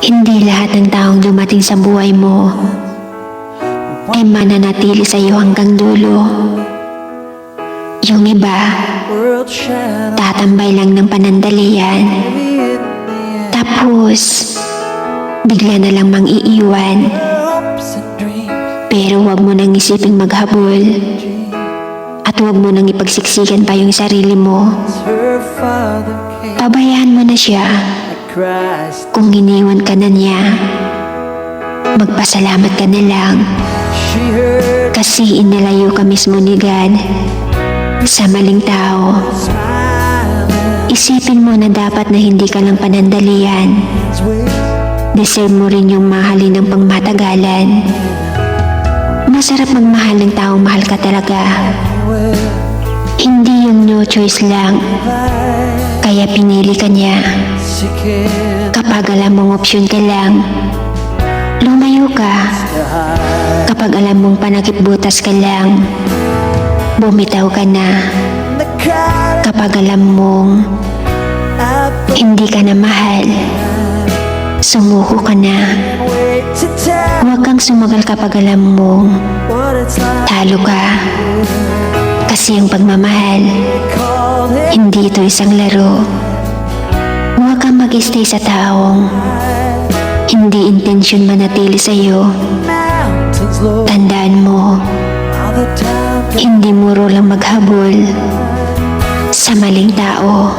Hindi lahat ng taong dumating sa buhay mo ay mananatili sa iyo hanggang dulo. Yung iba, tatambay lang ng panandalian. Tapos, bigla na lang mang iiwan. Pero huwag mo nang isiping maghabol. At huwag mo nang ipagsiksikan pa yung sarili mo. Pabayaan mo na siya. Kung iniwan ka na niya, magpasalamat ka na lang. Kasi inilayo ka mismo ni God sa maling tao. Isipin mo na dapat na hindi ka lang panandalian. Deserve mo rin yung mahalin ng pangmatagalan. Masarap magmahal ng taong mahal ka talaga. Hindi yung no choice lang, kaya pinili ka niya. Kapag alam mong opsyon ka lang, lumayo ka. Kapag alam mong panakip-butas ka lang, bumitaw ka na. Kapag alam mong hindi ka na mahal, sumuko ka na. Huwag kang sumagal kapag alam mong talo ka. Kasi ang pagmamahal, hindi ito isang laro. Huwag kang mag-stay sa taong hindi intensyon manatili sa iyo. Tandaan mo, hindi muro lang maghabol sa maling tao.